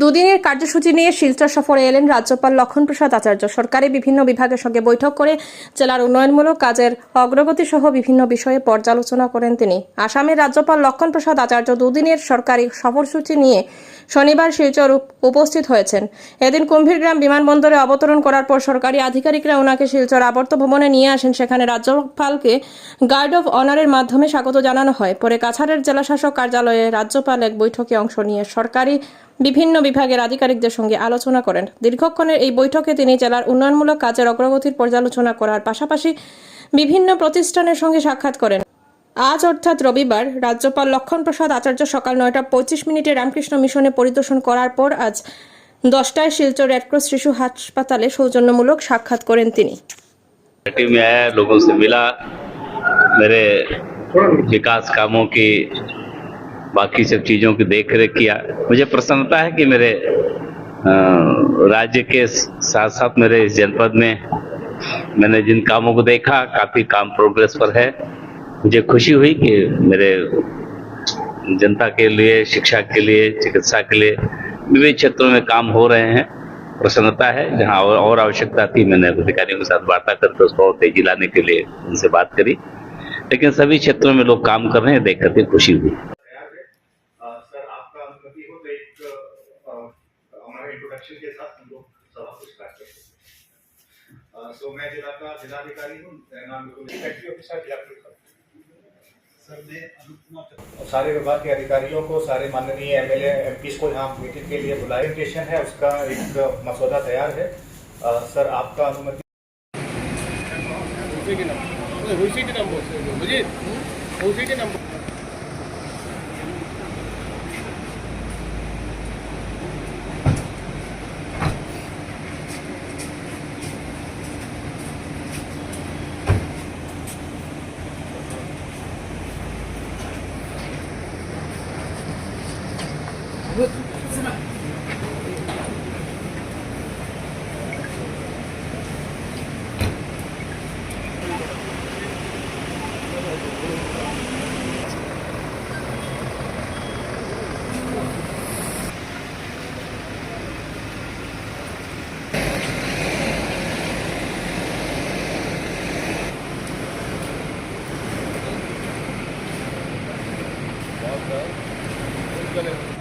দুদিনের কার্যসূচি নিয়ে শিলচর সফরে এলেন রাজ্যপাল লক্ষণপ্রসাদ আচার্য। সরকারি বিভিন্ন বিভাগের সঙ্গে বৈঠক করে জেলার উন্নয়নমূলক কাজের অগ্রগতি সহ বিভিন্ন বিষয়ে পর্যালোচনা করেন তিনি। আসামের রাজ্যপাল লক্ষণপ্রসাদ আচার্য দুদিনের সরকারি সফরসূচি নিয়ে শনিবার শিলচর উপস্থিত হয়েছেন। এদিন কুম্ভীরগ্রাম বিমানবন্দরে অবতরণ করার পর সরকারি আধিকারিকরা ওনাকে শিলচর আবর্ত ভবনে নিয়ে আসেন। সেখানে রাজ্যপালকে গার্ড অফ অনারের মাধ্যমে স্বাগত জানানো হয়। পরে কাছাড়ের জেলাশাসক কার্যালয়ে রাজ্যপাল এক বৈঠকে অংশ নিয়ে সরকারি বিভিন্ন বিভাগের আধিকারিকদের সঙ্গে আলোচনা করেন। দীর্ঘক্ষণের এই বৈঠকে তিনি জেলার উন্নয়নমূলক কাজের অগ্রগতির পর্যালোচনা করার পাশাপাশি বিভিন্ন প্রতিষ্ঠানের সঙ্গে সাক্ষাৎ করেন। আজ অর্থাৎ রবিবার রাজ্যপাল লক্ষণপ্রসাদ আচার্য সকাল 9:25 রামকৃষ্ণ মিশনে পরিদর্শন করার পর আজ 10টায় শিলচর রেডক্রস শিশু হাসপাতালে সৌজন্যমূলক সাক্ষাৎ করেন তিনি। में आया, लोगों से मिला, मेरे विकास कामों की बाकी सब चीज़ों की देख रेख किया। मुझे प्रसन्नता है कि मेरे राज्य के साथ साथ मेरे इस जनपद में मैंने जिन कामों को देखा काफ़ी काम प्रोग्रेस पर है। मुझे खुशी हुई कि मेरे जनता के लिए, शिक्षा के लिए, चिकित्सा के लिए विभिन्न क्षेत्रों में काम हो रहे हैं। प्रसन्नता है। जहाँ और आवश्यकता थी मैंने अधिकारियों के साथ वार्ता करके उसको और तेजी लाने के लिए उनसे बात करी, लेकिन सभी क्षेत्रों में लोग काम कर रहे हैं, देख करके खुशी हुई। सर आपका अनुमति हो तो एक हमारे इंट्रोडक्शन के साथ हम लोग सभा को स्टार्ट करते हैं। सो मैं जिला का जिलाधिकारी हूँ, नाम सेक्रेटरी ऑफिसर जिला पुलिस। सर मैं सारे विभाग के अधिकारियों को, सारे माननीय एमएलए एमपीज को यहाँ मीटिंग के लिए बुलाया। इन्विटेशन है, उसका एक मसौदा तैयार है। सर आपका अनुमति Good.